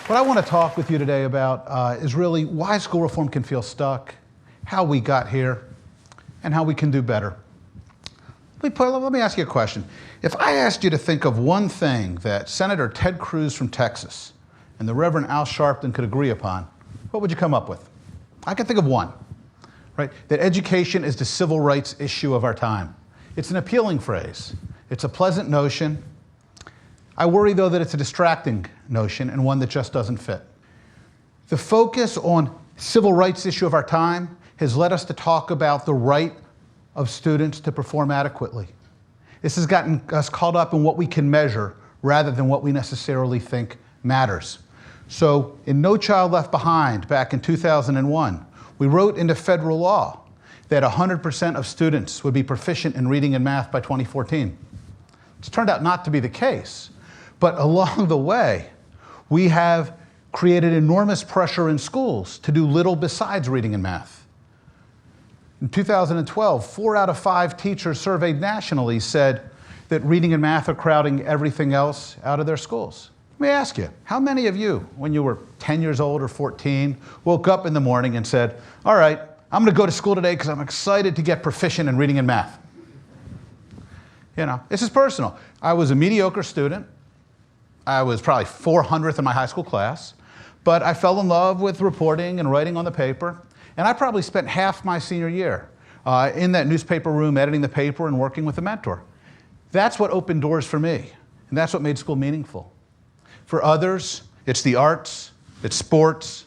What I want to talk with you today about is really why school reform can feel stuck, how we got here, and how we can do better. Let me ask you a question. If I asked you to think of one thing that Senator Ted Cruz from Texas and the Reverend Sharpton could agree upon, what would you come up with? I can think of one, right? That education is the civil rights issue of our time. It's an appealing phrase. It's a pleasant notion. I worry, though, that it's a distracting notion and one that just doesn't fit. The focus on civil rights issue of our time has led us to talk about the right of students to perform adequately. This has gotten us caught up in what we can measure rather than what we necessarily think matters. So in No Child Left Behind back in 2001, we wrote into federal law that 100% of students would be proficient in reading and math by 2014. It's turned out not to be the case. But along the way, we have created enormous pressure in schools to do little besides reading and math. In 2012, 4 out of 5 teachers surveyed nationally said that reading and math are crowding everything else out of their schools. Let me ask you, how many of you, when you were 10 years old or 14, woke up in the morning and said, all right, I'm going to go to school today because I'm excited to get proficient in reading and math? You know, this is personal. I was a mediocre student. I was probably 400th in my high school class, but I fell in love with reporting and writing on the paper, and I probably spent half my senior year in that newspaper room editing the paper and working with a mentor. That's what opened doors for me, and that's what made school meaningful. For others, it's the arts, it's sports,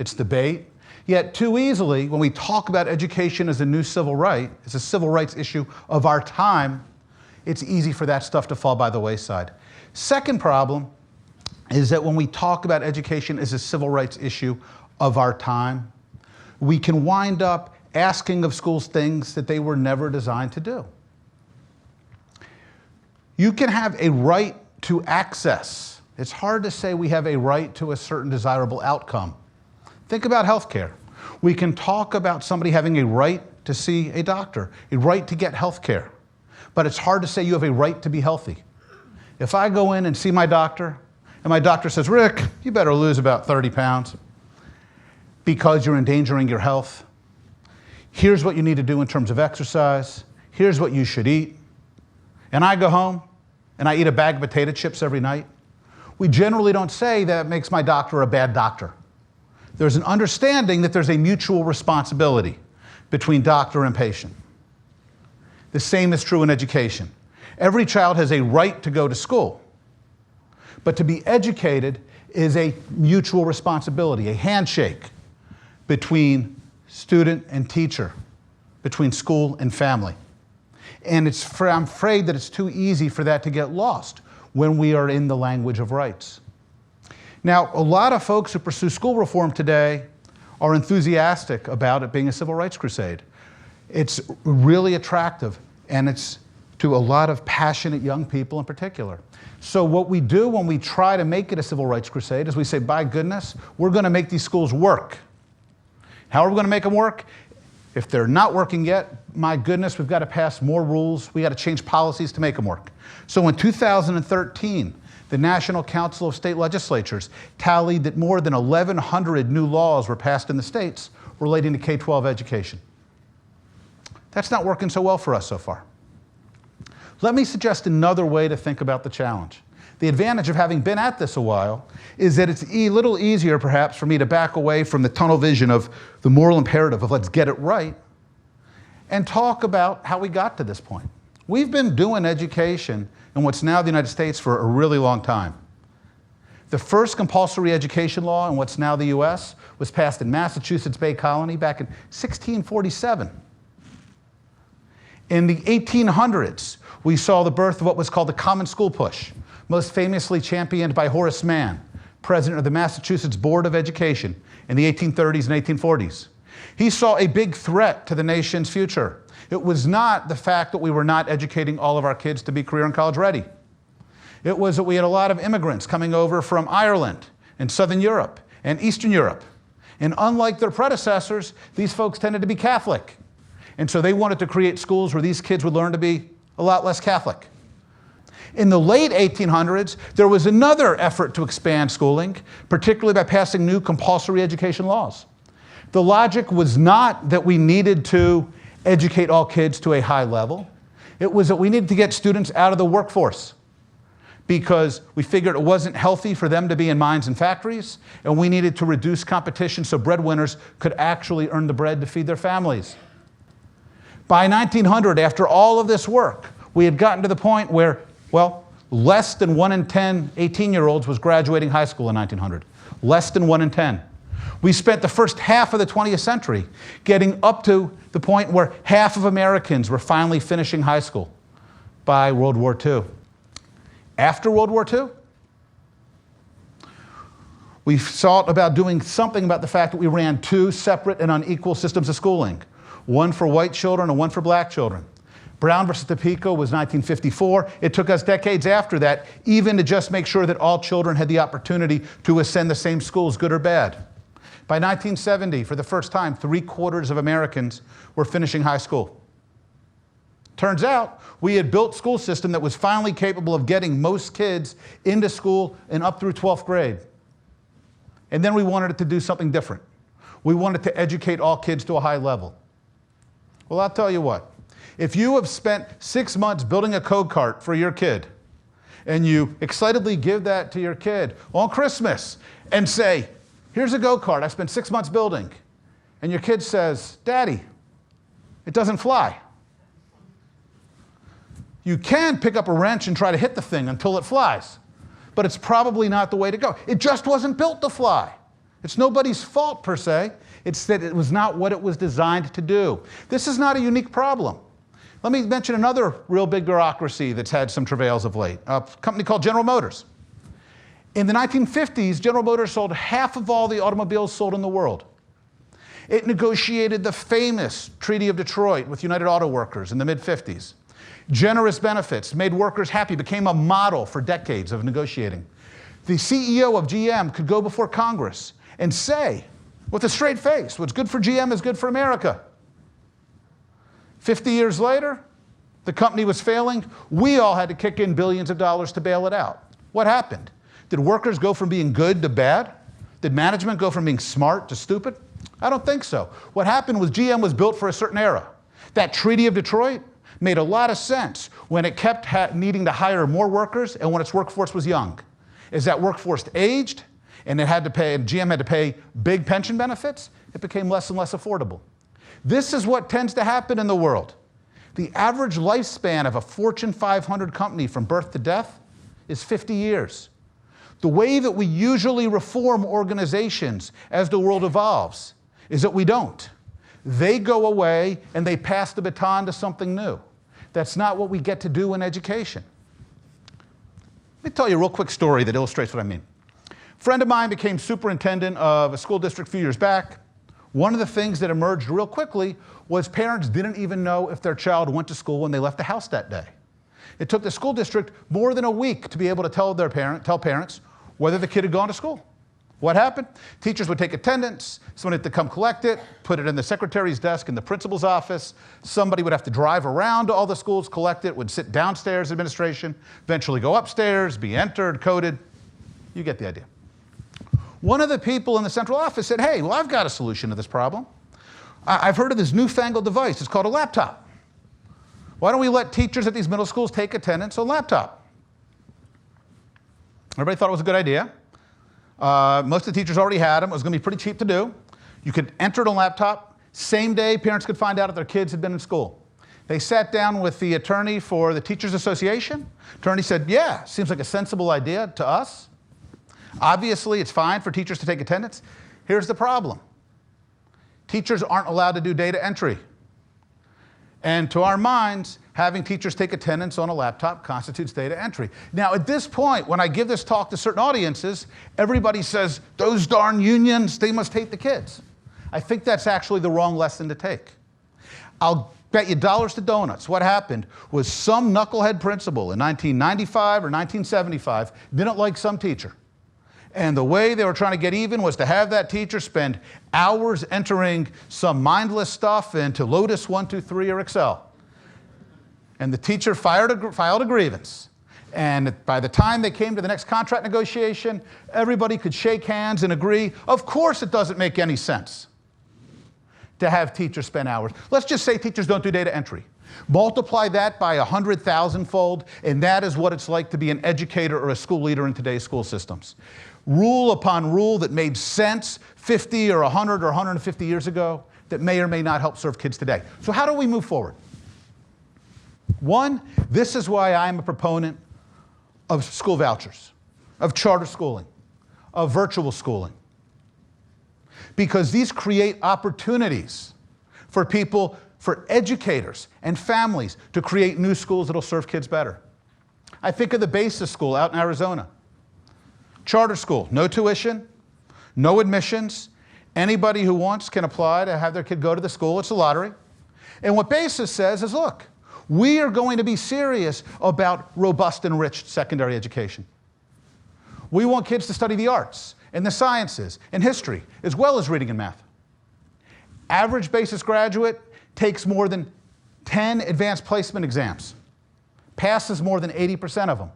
it's debate. Yet too easily, when we talk about education as a new civil right, as a civil rights issue of our time, it's easy for that stuff to fall by the wayside. Second problem is that when we talk about education as a civil rights issue of our time, we can wind up asking of schools things that they were never designed to do. You can have a right to access. It's hard to say we have a right to a certain desirable outcome. Think about healthcare. We can talk about somebody having a right to see a doctor, a right to get healthcare, but it's hard to say you have a right to be healthy. If I go in and see my doctor, and my doctor says, Rick, you better lose about 30 pounds because you're endangering your health. Here's what you need to do in terms of exercise. Here's what you should eat. And I go home and I eat a bag of potato chips every night. We generally don't say that makes my doctor a bad doctor. There's an understanding that there's a mutual responsibility between doctor and patient. The same is true in education. Every child has a right to go to school, but to be educated is a mutual responsibility, a handshake between student and teacher, between school and family. And I'm afraid that it's too easy for that to get lost when we are in the language of rights. Now, a lot of folks who pursue school reform today are enthusiastic about it being a civil rights crusade. It's really attractive, and it's to a lot of passionate young people in particular. So what we do when we try to make it a civil rights crusade is we say, by goodness, we're going to make these schools work. How are we going to make them work? If they're not working yet, my goodness, we've got to pass more rules. We've got to change policies to make them work. So in 2013, the National Council of State Legislatures tallied that more than 1,100 new laws were passed in the states relating to K-12 education. That's not working so well for us so far. Let me suggest another way to think about the challenge. The advantage of having been at this a while is that it's a little easier, perhaps, for me to back away from the tunnel vision of the moral imperative of let's get it right and talk about how we got to this point. We've been doing education in what's now the United States for a really long time. The first compulsory education law in what's now the US was passed in Massachusetts Bay Colony back in 1647. In the 1800s, we saw the birth of what was called the Common School Push, most famously championed by Horace Mann, president of the Massachusetts Board of Education in the 1830s and 1840s. He saw a big threat to the nation's future. It was not the fact that we were not educating all of our kids to be career and college ready. It was that we had a lot of immigrants coming over from Ireland and Southern Europe and Eastern Europe. And unlike their predecessors, these folks tended to be Catholic. And so they wanted to create schools where these kids would learn to be a lot less Catholic. In the late 1800s, there was another effort to expand schooling, particularly by passing new compulsory education laws. The logic was not that we needed to educate all kids to a high level. It was that we needed to get students out of the workforce because we figured it wasn't healthy for them to be in mines and factories, and we needed to reduce competition so breadwinners could actually earn the bread to feed their families. By 1900, after all of this work, we had gotten to the point where, well, less than 1 in 10 18-year-olds was graduating high school in 1900. Less than 1 in 10. We spent the first half of the 20th century getting up to the point where half of Americans were finally finishing high school by World War II. After World War II, we thought about doing something about the fact that we ran 2 separate and unequal systems of schooling, one for white children and one for black children. Brown versus Topeka was 1954. It took us decades after that even to just make sure that all children had the opportunity to ascend the same schools, good or bad. By 1970, for the first time, 3/4 of Americans were finishing high school. Turns out, we had built a school system that was finally capable of getting most kids into school and up through 12th grade. And then we wanted it to do something different. We wanted to educate all kids to a high level. Well, I'll tell you what. If you have spent 6 months building a code cart for your kid, and you excitedly give that to your kid on Christmas and say, here's a go-kart I spent 6 months building, and your kid says, Daddy, it doesn't fly. You can pick up a wrench and try to hit the thing until it flies, but it's probably not the way to go. It just wasn't built to fly. It's nobody's fault per se. It's that it was not what it was designed to do. This is not a unique problem. Let me mention another real big bureaucracy that's had some travails of late, a company called General Motors. In the 1950s, General Motors sold half of all the automobiles sold in the world. It negotiated the famous Treaty of Detroit with United Auto Workers in the mid-50s. Generous benefits made workers happy, became a model for decades of negotiating. The CEO of GM could go before Congress and say, with a straight face, what's good for GM is good for America. 50 years later, the company was failing. We all had to kick in billions of dollars to bail it out. What happened? Did workers go from being good to bad? Did management go from being smart to stupid? I don't think so. What happened was GM was built for a certain era. That Treaty of Detroit made a lot of sense when it kept needing to hire more workers and when its workforce was young. As that workforce aged and GM had to pay big pension benefits, it became less and less affordable. This is what tends to happen in the world. The average lifespan of a Fortune 500 company from birth to death is 50 years. The way that we usually reform organizations as the world evolves is that we don't. They go away and they pass the baton to something new. That's not what we get to do in education. Let me tell you a real quick story that illustrates what I mean. A friend of mine became superintendent of a school district a few years back. One of the things that emerged real quickly was parents didn't even know if their child went to school when they left the house that day. It took the school district more than a week to be able to tell parents whether the kid had gone to school. What happened? Teachers would take attendance, someone had to come collect it, put it in the secretary's desk in the principal's office, somebody would have to drive around to all the schools, collect it, would sit downstairs administration, eventually go upstairs, be entered, coded. You get the idea. One of the people in the central office said, hey, well, I've got a solution to this problem. I've heard of this newfangled device. It's called a laptop. Why don't we let teachers at these middle schools take attendance on laptop? Everybody thought it was a good idea. Most of the teachers already had them. It was going to be pretty cheap to do. You could enter it on laptop. Same day, parents could find out if their kids had been in school. They sat down with the attorney for the Teachers Association. Attorney said, yeah, seems like a sensible idea to us. Obviously, it's fine for teachers to take attendance. Here's the problem. Teachers aren't allowed to do data entry. And to our minds, having teachers take attendance on a laptop constitutes data entry. Now, at this point, when I give this talk to certain audiences, everybody says, those darn unions, they must hate the kids. I think that's actually the wrong lesson to take. I'll bet you dollars to donuts. What happened was some knucklehead principal in 1995 or 1975 didn't like some teacher. And the way they were trying to get even was to have that teacher spend hours entering some mindless stuff into Lotus 1, 2, 3 or Excel. And the teacher filed a grievance. And by the time they came to the next contract negotiation, everybody could shake hands and agree, of course it doesn't make any sense to have teachers spend hours. Let's just say teachers don't do data entry. Multiply that by 100,000-fold, and that is what it's like to be an educator or a school leader in today's school systems. Rule upon rule that made sense 50 or 100 or 150 years ago that may or may not help serve kids today. So how do we move forward? One, this is why I'm a proponent of school vouchers, of charter schooling, of virtual schooling. Because these create opportunities for people, for educators and families to create new schools that'll serve kids better. I think of the Basis School out in Arizona. Charter school, no tuition, no admissions. Anybody who wants can apply to have their kid go to the school. It's a lottery. And what Basis says is, look, we are going to be serious about robust, enriched secondary education. We want kids to study the arts and the sciences and history, as well as reading and math. Average Basis graduate takes more than 10 advanced placement exams, passes more than 80% of them.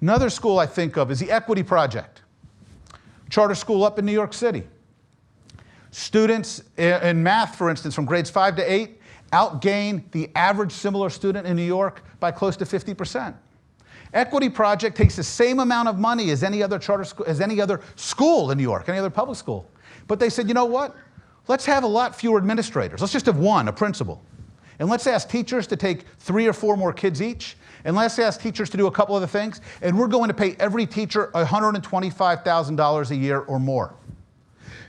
Another school I think of is the Equity Project, charter school up in New York City. Students in math, for instance, from grades 5 to 8, outgain the average similar student in New York by close to 50%. Equity Project takes the same amount of money as any other charter school, as any other school in New York, any other public school. But they said, you know what? Let's have a lot fewer administrators. Let's just have one, a principal. And let's ask teachers to take 3 or 4 more kids each. And let's ask teachers to do a couple other things. And we're going to pay every teacher $125,000 a year or more.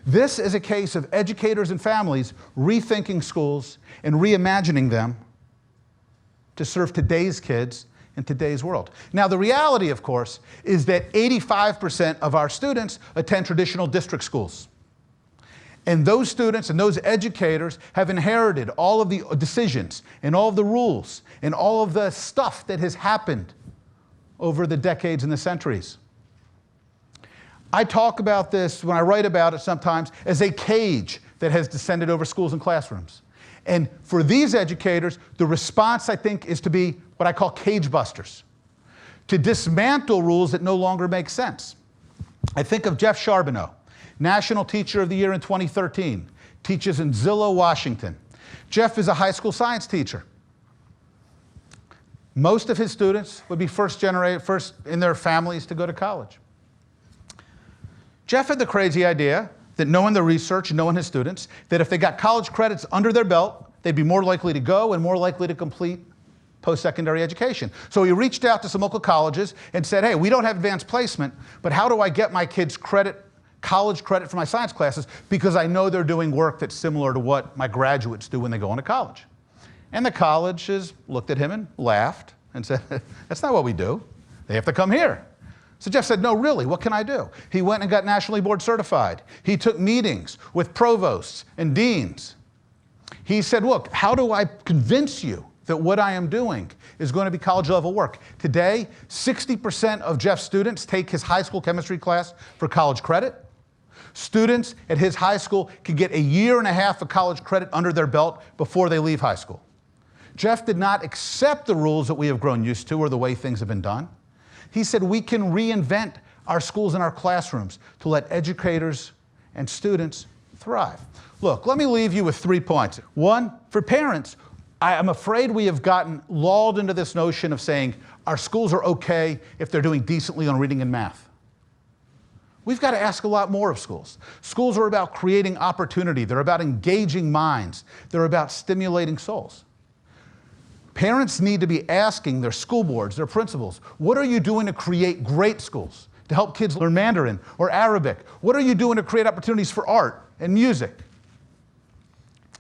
This is a case of educators and families rethinking schools and reimagining them to serve today's kids in today's world. Now, the reality, of course, is that 85% of our students attend traditional district schools. And those students and those educators have inherited all of the decisions and all of the rules and all of the stuff that has happened over the decades and the centuries. I talk about this, when I write about it sometimes, as a cage that has descended over schools and classrooms. And for these educators, the response, I think, is to be what I call cage busters, to dismantle rules that no longer make sense. I think of Jeff Charbonneau, National Teacher of the Year in 2013, teaches in Zillow, Washington. Jeff is a high school science teacher. Most of his students would be first in their families to go to college. Jeff had the crazy idea that knowing the research, knowing his students, that if they got college credits under their belt, they'd be more likely to go and more likely to complete post-secondary education. So he reached out to some local colleges and said, hey, we don't have advanced placement, but how do I get my kids college credit for my science classes, because I know they're doing work that's similar to what my graduates do when they go into college. And the colleges looked at him and laughed and said, that's not what we do. They have to come here. So Jeff said, no, really, what can I do? He went and got nationally board certified. He took meetings with provosts and deans. He said, look, how do I convince you that what I am doing is going to be college level work? Today, 60% of Jeff's students take his high school chemistry class for college credit. Students at his high school can get 1.5 years of college credit under their belt before they leave high school. Jeff did not accept the rules that we have grown used to or the way things have been done. He said we can reinvent our schools and our classrooms to let educators and students thrive. Look, let me leave you with 3 points. One, for parents, I'm afraid we have gotten lulled into this notion of saying our schools are okay if they're doing decently on reading and math. We've got to ask a lot more of schools. Schools are about creating opportunity. They're about engaging minds. They're about stimulating souls. Parents need to be asking their school boards, their principals, what are you doing to create great schools, to help kids learn Mandarin or Arabic? What are you doing to create opportunities for art and music?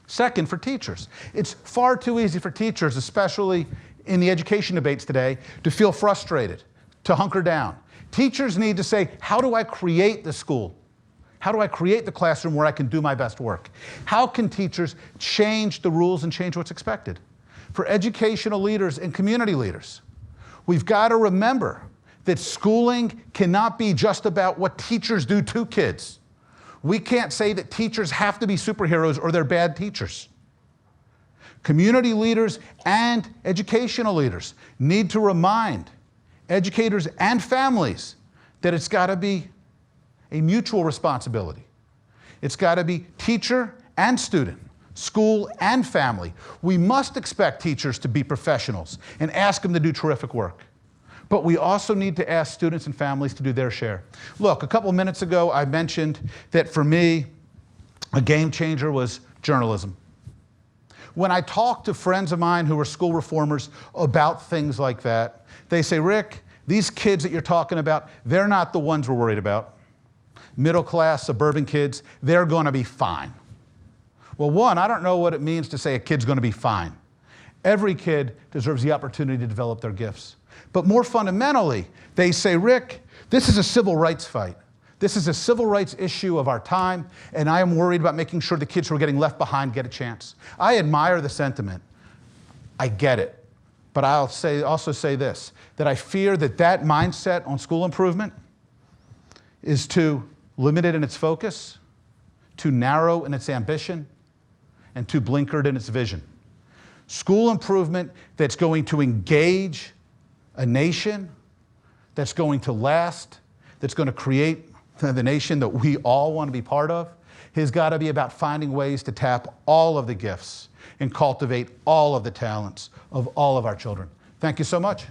Second, for teachers. It's far too easy for teachers, especially in the education debates today, to feel frustrated, to hunker down. Teachers need to say, how do I create the school? How do I create the classroom where I can do my best work? How can teachers change the rules and change what's expected? For educational leaders and community leaders, we've got to remember that schooling cannot be just about what teachers do to kids. We can't say that teachers have to be superheroes or they're bad teachers. Community leaders and educational leaders need to remind educators and families, that it's got to be a mutual responsibility. It's got to be teacher and student, school and family. We must expect teachers to be professionals and ask them to do terrific work. But we also need to ask students and families to do their share. Look, a couple minutes ago, I mentioned that for me, a game changer was journalism. When I talk to friends of mine who are school reformers about things like that, they say, Rick, these kids that you're talking about, they're not the ones we're worried about. Middle class, suburban kids, they're going to be fine. Well, one, I don't know what it means to say a kid's going to be fine. Every kid deserves the opportunity to develop their gifts. But more fundamentally, they say, Rick, this is a civil rights fight. This is a civil rights issue of our time, and I am worried about making sure the kids who are getting left behind get a chance. I admire the sentiment. I get it. But I'll also say this, that I fear that that mindset on school improvement is too limited in its focus, too narrow in its ambition, and too blinkered in its vision. School improvement that's going to engage a nation, that's going to last, that's going to create the nation that we all want to be part of, has got to be about finding ways to tap all of the gifts and cultivate all of the talents of all of our children. Thank you so much.